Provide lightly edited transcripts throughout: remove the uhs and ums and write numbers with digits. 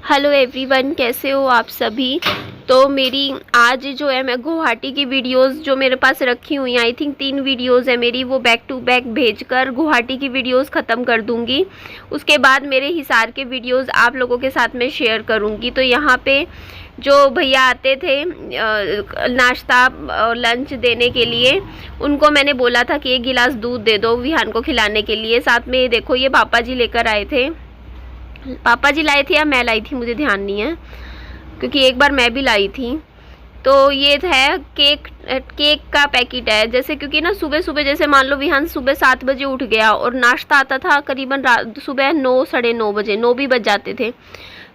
Hello everyone, कैसे हो आप सभी। तो मेरी आज जो है मैं गुवाहाटी की वीडियोस जो मेरे पास रखी हुई हैं, आई थिंक 3 वीडियोस है मेरी, वो बैक टू बैक भेजकर गुवाहाटी की वीडियोस ख़त्म कर दूंगी। उसके बाद मेरे हिसार के वीडियोस आप लोगों के साथ में शेयर करूंगी। तो यहाँ पे जो भैया आते थे नाश्ता लंच देने के लिए, उनको मैंने बोला था कि 1 गिलास दूध दे दो विहान को खिलाने के लिए। साथ में देखो ये पापा जी लेकर आए थे, पापा जी लाए थे या मैं लाई थी मुझे ध्यान नहीं है, क्योंकि एक बार मैं भी लाई थी। तो ये है केक का पैकेट है। जैसे क्योंकि ना सुबह सुबह जैसे मान लो विहान सुबह 7 बजे उठ गया और नाश्ता आता था करीबन सुबह 9 साढ़े 9 बजे, 9 भी बज जाते थे।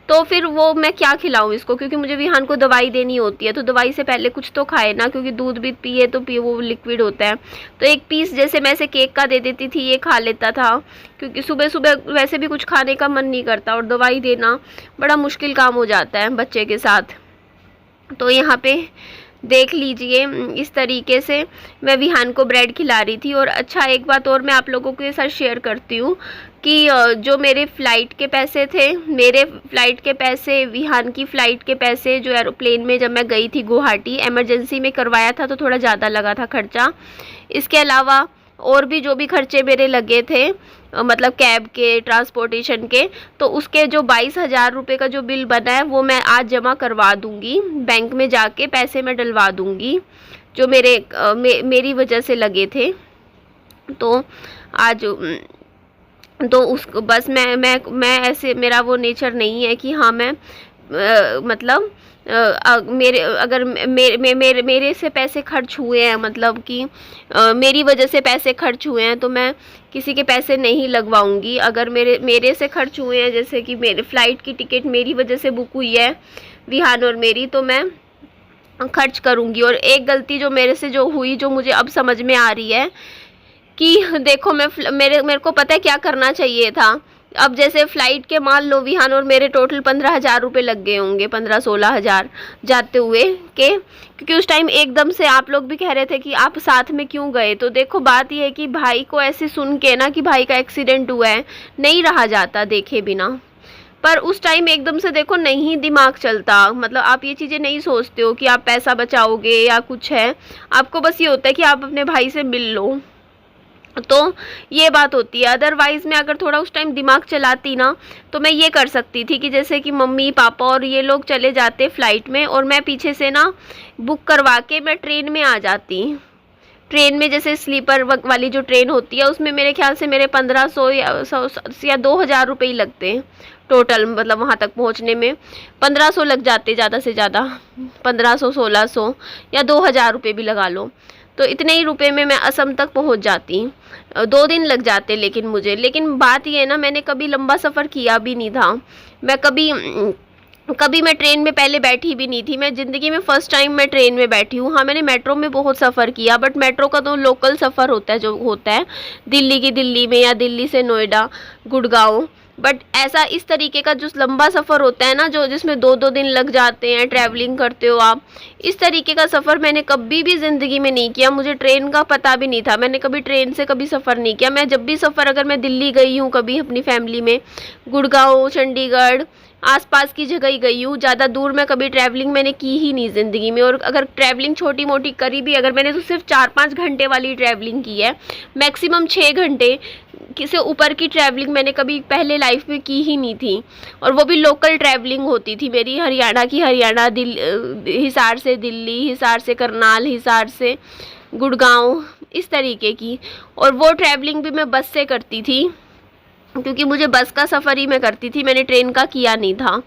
तो फिर वो मैं क्या खिलाऊं इसको, क्योंकि मुझे विहान को दवाई देनी होती है, तो दवाई से पहले कुछ तो खाए ना, क्योंकि दूध भी पिए तो पिए, वो लिक्विड होता है। तो एक पीस जैसे मैं ऐसे केक का दे देती थी, ये खा लेता था, क्योंकि सुबह सुबह वैसे भी कुछ खाने का मन नहीं करता और दवाई देना बड़ा मुश्किल काम हो जाता है बच्चे के साथ। तो यहाँ पे देख लीजिए इस तरीके से मैं विहान को ब्रेड खिला रही थी। और अच्छा, एक बात और मैं आप लोगों के साथ शेयर करती हूँ कि जो मेरे फ़्लाइट के पैसे थे, मेरे फ़्लाइट के पैसे, विहान की फ़्लाइट के पैसे जो एरोप्लेन में जब मैं गई थी गुवाहाटी, एमरजेंसी में करवाया था तो थोड़ा ज़्यादा लगा था खर्चा। इसके अलावा और भी जो भी खर्चे मेरे लगे थे, मतलब कैब के, ट्रांसपोर्टेशन के, तो उसके जो 22,000 रुपये का जो बिल बना है वो मैं आज जमा करवा दूंगी। बैंक में जाके पैसे मैं डलवा दूंगी जो मेरी वजह से लगे थे। तो आज तो उस बस मैं ऐसे, मेरा वो नेचर नहीं है कि हाँ मैं मतलब मेरे से पैसे खर्च हुए हैं, मतलब कि मेरी वजह से पैसे खर्च हुए हैं तो मैं किसी के पैसे नहीं लगवाऊंगी। अगर मेरे से खर्च हुए हैं, जैसे कि मेरे फ़्लाइट की टिकट मेरी वजह से बुक हुई है विहान और मेरी, तो मैं खर्च करूंगी। और एक गलती जो मेरे से जो हुई, जो मुझे अब समझ में आ रही है कि देखो मेरे को पता है क्या करना चाहिए था। अब जैसे फ़्लाइट के मान लो विहान और मेरे टोटल 15,000 रुपये लग गए होंगे, 15-16 हज़ार जाते हुए के, क्योंकि उस टाइम एकदम से आप लोग भी कह रहे थे कि आप साथ में क्यों गए। तो देखो बात यह है कि भाई को ऐसे सुन के ना कि भाई का एक्सीडेंट हुआ है, नहीं रहा जाता देखे बिना। पर उस टाइम एकदम से देखो नहीं दिमाग चलता, मतलब आप ये चीज़ें नहीं सोचते हो कि आप पैसा बचाओगे या कुछ है, आपको बस ये होता है कि आप अपने भाई से मिल लो। तो ये बात होती है। अदरवाइज़ मैं अगर थोड़ा उस टाइम दिमाग चलाती ना, तो मैं ये कर सकती थी कि जैसे कि मम्मी पापा और ये लोग चले जाते फ़्लाइट में और मैं पीछे से ना बुक करवा के मैं ट्रेन में आ जाती। ट्रेन में जैसे स्लीपर वाली जो ट्रेन होती है, उसमें मेरे ख्याल से मेरे 1500 या 2,000 रुपये ही लगते हैं टोटल, मतलब वहाँ तक पहुँचने में 1500 लग जाते ज़्यादा से ज़्यादा, 1500, 1600 या 2,000 रुपये भी लगा लो। तो इतने ही रुपए में मैं असम तक पहुंच जाती। 2 दिन लग जाते लेकिन बात ये है ना, मैंने कभी लंबा सफ़र किया भी नहीं था। मैं कभी मैं ट्रेन में पहले बैठी भी नहीं थी। मैं ज़िंदगी में फ़र्स्ट टाइम मैं ट्रेन में बैठी हूँ। हाँ, मैंने मेट्रो में बहुत सफ़र किया, बट मेट्रो का तो लोकल सफ़र होता है जो होता है दिल्ली में, या दिल्ली से नोएडा, गुड़गांव। बट ऐसा इस तरीके का जो लंबा सफ़र होता है ना, जो जिसमें 2-2 दिन लग जाते हैं, ट्रैवलिंग करते हो आप, इस तरीके का सफ़र मैंने कभी भी ज़िंदगी में नहीं किया। मुझे ट्रेन का पता भी नहीं था, मैंने कभी ट्रेन से कभी सफ़र नहीं किया। मैं जब भी सफ़र, अगर मैं दिल्ली गई हूँ कभी अपनी फैमिली में, गुड़गांव, चंडीगढ़, आसपास की जगह ही गई हूँ, ज़्यादा दूर मैं कभी ट्रैवलिंग मैंने की ही नहीं ज़िंदगी में। और अगर ट्रैवलिंग छोटी मोटी करी भी, अगर मैंने तो सिर्फ 4-5 घंटे वाली ट्रैवलिंग की है, मैक्सिमम 6 घंटे से ऊपर की ट्रैवलिंग मैंने कभी पहले लाइफ में की ही नहीं थी। और वो भी लोकल ट्रैवलिंग होती थी मेरी, हरियाणा, हिसार से दिल्ली, हिसार से करनाल, हिसार से गुड़गांव, इस तरीके की। और वो ट्रैवलिंग भी मैं बस से करती थी, क्योंकि मुझे बस का सफ़र ही मैं करती थी, मैंने ट्रेन का किया नहीं था।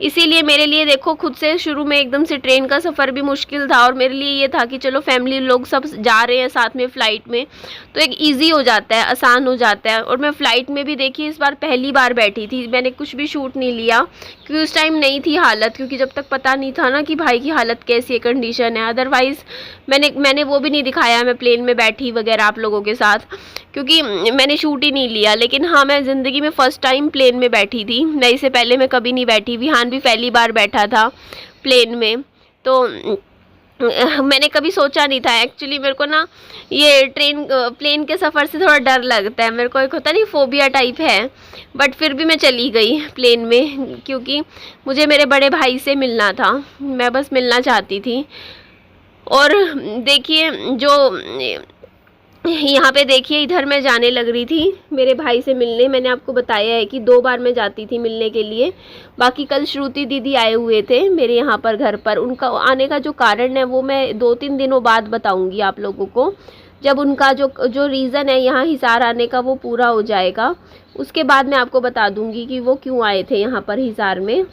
इसीलिए मेरे लिए देखो खुद से शुरू में एकदम से ट्रेन का सफ़र भी मुश्किल था। और मेरे लिए ये था कि चलो फैमिली लोग सब जा रहे हैं साथ में फ़्लाइट में, तो एक इजी हो जाता है, आसान हो जाता है। और मैं फ़्लाइट में भी देखिए इस बार पहली बार बैठी थी, मैंने कुछ भी शूट नहीं लिया, क्योंकि उस टाइम नहीं थी हालत, क्योंकि जब तक पता नहीं था ना कि भाई की हालत कैसी है, कंडीशन है। अदरवाइज़ मैंने वो भी नहीं दिखाया मैं प्लेन में बैठी वगैरह आप लोगों के साथ, क्योंकि मैंने शूट ही नहीं लिया। लेकिन हाँ, मैं ज़िंदगी में फ़र्स्ट टाइम प्लेन में बैठी थी, मैं इससे पहले मैं कभी नहीं बैठी। विहान भी पहली बार बैठा था प्लेन में। तो मैंने कभी सोचा नहीं था एक्चुअली। मेरे को ना ये प्लेन के सफ़र से थोड़ा डर लगता है। मेरे को एक होता नहीं फोबिया टाइप है, बट फिर भी मैं चली गई प्लेन में, क्योंकि मुझे मेरे बड़े भाई से मिलना था। मैं बस मिलना चाहती थी। और देखिए जो यहाँ पे देखिए, इधर मैं जाने लग रही थी मेरे भाई से मिलने। मैंने आपको बताया है कि 2 बार मैं जाती थी मिलने के लिए। बाकी कल श्रुति दीदी आए हुए थे मेरे यहाँ पर घर पर। उनका आने का जो कारण है वो मैं 2-3 दिनों बाद बताऊँगी आप लोगों को, जब उनका जो रीज़न है यहाँ हिसार आने का वो पूरा हो जाएगा। उसके बाद मैं आपको बता दूँगी कि वो क्यों आए थे यहाँ पर हिसार में।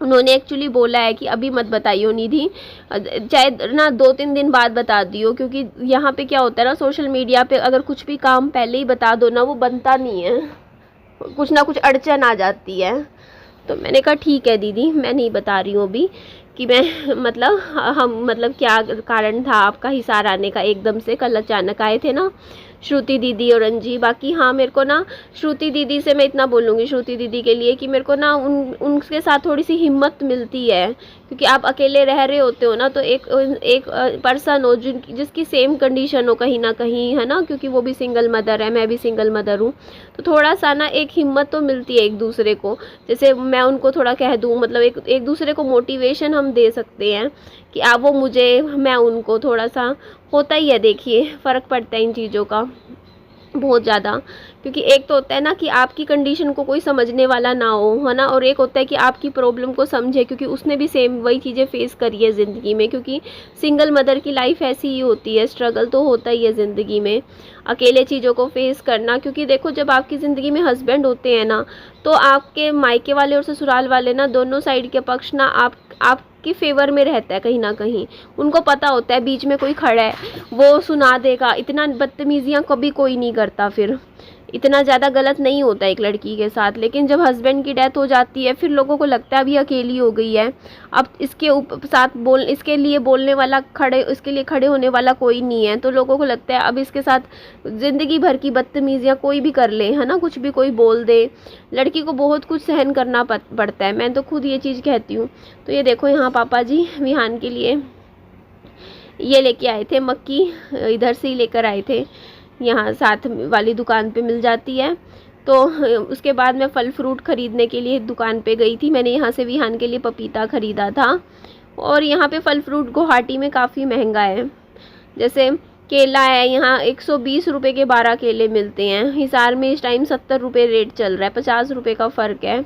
उन्होंने एक्चुअली बोला है कि अभी मत बताइयो निधि, चाहे ना 2-3 दिन बाद बता दियो, क्योंकि यहाँ पे क्या होता है ना, सोशल मीडिया पे अगर कुछ भी काम पहले ही बता दो ना, वो बनता नहीं है, कुछ ना कुछ अड़चन आ जाती है। तो मैंने कहा ठीक है दीदी, मैं नहीं बता रही हूँ अभी कि मैं मतलब क्या कारण था आपका हिसार आने का एकदम से। कल अचानक आए थे ना श्रुति दीदी और अंजी। बाकी हाँ, मेरे को ना श्रुति दीदी से मैं इतना बोलूँगी, श्रुति दीदी के लिए, कि मेरे को ना उनके साथ थोड़ी सी हिम्मत मिलती है, क्योंकि आप अकेले रह रहे होते हो ना, तो एक पर्सन हो जिसकी सेम कंडीशन हो कहीं ना कहीं, है ना, क्योंकि वो भी सिंगल मदर है, मैं भी सिंगल मदर हूँ। तो थोड़ा सा ना एक हिम्मत तो मिलती है एक दूसरे को। जैसे मैं उनको थोड़ा कह दूँ, मतलब एक दूसरे को मोटिवेशन हम दे सकते हैं कि आप वो मुझे, मैं उनको, थोड़ा सा होता ही है। देखिए फ़र्क पड़ता है इन चीज़ों का बहुत ज़्यादा, क्योंकि एक तो होता है ना कि आपकी कंडीशन को कोई समझने वाला ना हो, है ना, और एक होता है कि आपकी प्रॉब्लम को समझे, क्योंकि उसने भी सेम वही चीज़ें फेस करी है ज़िंदगी में। क्योंकि सिंगल मदर की लाइफ ऐसी ही होती है, स्ट्रगल तो होता ही है ज़िंदगी में, अकेले चीज़ों को फेस करना। क्योंकि देखो, जब आपकी ज़िंदगी में हस्बैंड होते हैं ना, तो आपके मायके वाले और ससुराल वाले ना, दोनों साइड के पक्ष ना आपकी फेवर में रहता है कहीं ना कहीं। उनको पता होता है बीच में कोई खड़ा है, वो सुना देगा। इतना बदतमीजियाँ कभी कोई नहीं करता, फिर इतना ज़्यादा गलत नहीं होता एक लड़की के साथ। लेकिन जब हस्बैंड की डेथ हो जाती है, फिर लोगों को लगता है अभी अकेली हो गई है, अब इसके लिए बोलने वाला, इसके लिए खड़े होने वाला कोई नहीं है। तो लोगों को लगता है अब इसके साथ ज़िंदगी भर की बदतमीजियाँ कोई भी कर ले, है ना, कुछ भी कोई बोल दे। लड़की को बहुत कुछ सहन करना पड़ता है, मैं तो खुद ये चीज़ कहती हूँ। तो ये देखो, यहाँ पापा जी विहान के लिए ये लेके आए थे मक्की, इधर से ही लेकर आए थे, यहाँ साथ वाली दुकान पे मिल जाती है। तो उसके बाद मैं फल फ्रूट ख़रीदने के लिए दुकान पे गई थी। मैंने यहाँ से विहान के लिए पपीता ख़रीदा था। और यहाँ पे फल फ्रूट गुवाहाटी में काफ़ी महंगा है। जैसे केला है, यहाँ 120 रुपये के 12 केले मिलते हैं। हिसार में इस टाइम 70 रुपये रेट चल रहा है, 50 रुपये का फ़र्क है।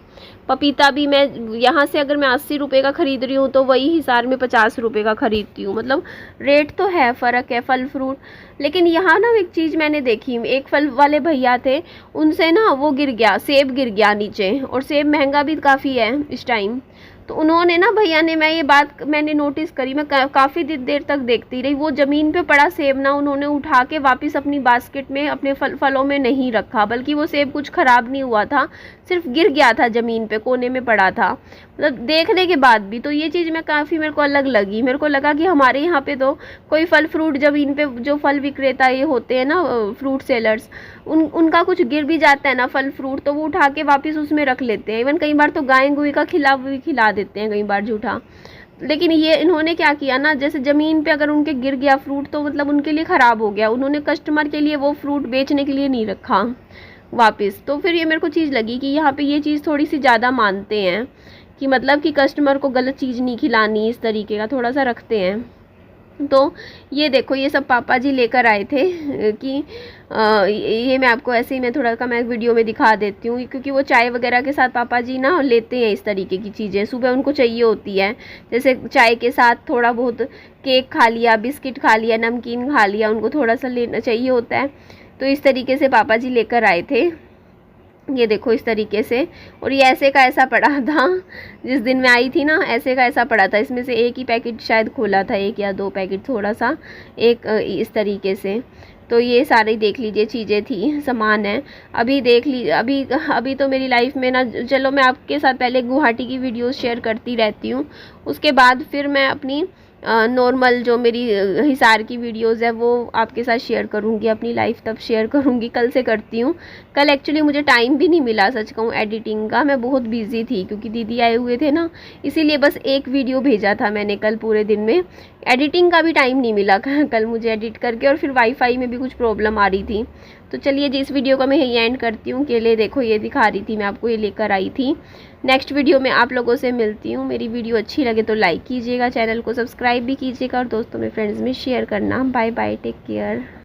पपीता भी मैं यहाँ से अगर मैं 80 रुपये का ख़रीद रही हूँ, तो वही हिसार में 50 रुपये का ख़रीदती हूँ। मतलब रेट तो है, फ़र्क है फल फ्रूट। लेकिन यहाँ ना एक चीज़ मैंने देखी, एक फल वाले भैया थे, उनसे ना वो गिर गया, सेब गिर गया नीचे, और सेब महंगा भी काफ़ी है इस टाइम। तो उन्होंने ना, भैया ने, मैं ये बात मैंने नोटिस करी, मैं काफ़ी देर तक देखती रही, वो ज़मीन पे पड़ा सेब ना उन्होंने उठा के वापस अपनी बास्केट में, अपने फलों में नहीं रखा, बल्कि वो सेब कुछ ख़राब नहीं हुआ था, सिर्फ गिर गया था ज़मीन पे, कोने में पड़ा था। मतलब देखने के बाद भी तो ये चीज़ मैं काफ़ी, मेरे को अलग लगी। मेरे को लगा कि हमारे यहाँ पे तो कोई फल फ्रूट ज़मीन पे, जो फल विक्रेता ये होते हैं ना, फ्रूट सेलर्स, उनका कुछ गिर भी जाता है ना फल फ्रूट, तो वो उठा के वापस उसमें रख लेते हैं। इवन कई बार तो गाय गुई का खिला देते हैं कई बार झूठा। लेकिन ये इन्होंने क्या किया ना, जैसे ज़मीन पे अगर उनके गिर गया फ्रूट, तो मतलब उनके लिए ख़राब हो गया, उन्होंने कस्टमर के लिए वो फ्रूट बेचने के लिए नहीं रखा वापस। तो फिर ये मेरे को चीज़ लगी कि यहाँ पे ये चीज़ थोड़ी सी ज़्यादा मानते हैं, कि मतलब कि कस्टमर को गलत चीज़ नहीं खिलानी, इस तरीके का थोड़ा सा रखते हैं। तो ये देखो, ये सब पापा जी लेकर आए थे कि ये मैं आपको ऐसे ही, मैं थोड़ा का मैं वीडियो में दिखा देती हूँ, क्योंकि वो चाय वगैरह के साथ पापा जी ना लेते हैं इस तरीके की चीज़ें, सुबह उनको चाहिए होती है। जैसे चाय के साथ थोड़ा बहुत केक खा लिया, बिस्किट खा लिया, नमकीन खा लिया, उनको थोड़ा सा लेना चाहिए होता है। तो इस तरीके से पापा जी लेकर आए थे, ये देखो इस तरीके से। और ये ऐसे का ऐसा पड़ा था, जिस दिन मैं आई थी ना, ऐसे का ऐसा पड़ा था। इसमें से एक ही पैकेट शायद खोला था, 1 या 2 पैकेट, थोड़ा सा एक इस तरीके से। तो ये सारी देख लीजिए चीज़ें थी, सामान है। अभी देख लीजिए, अभी तो मेरी लाइफ में ना, चलो मैं आपके साथ पहले गुवाहाटी की वीडियोस शेयर करती रहती हूँ, उसके बाद फिर मैं अपनी नॉर्मल जो मेरी हिसार की वीडियोस है वो आपके साथ शेयर करूँगी। अपनी लाइफ तब शेयर करूँगी, कल से करती हूँ। कल एक्चुअली मुझे टाइम भी नहीं मिला, सच कहूँ, एडिटिंग का। मैं बहुत बिजी थी क्योंकि दीदी आए हुए थे ना, इसीलिए बस एक वीडियो भेजा था मैंने कल पूरे दिन में। एडिटिंग का भी टाइम नहीं मिला कल मुझे एडिट करके, और फिर वाईफाई में भी कुछ प्रॉब्लम आ रही थी। तो चलिए जी, इस वीडियो का मैं यही एंड करती हूँ। केले देखो ये दिखा रही थी मैं आपको, ये लेकर आई थी। नेक्स्ट वीडियो में आप लोगों से मिलती हूँ। मेरी वीडियो अच्छी लगे तो लाइक कीजिएगा, चैनल को सब्सक्राइब भी कीजिएगा और दोस्तों में फ्रेंड्स में शेयर करना। Bye bye, take care.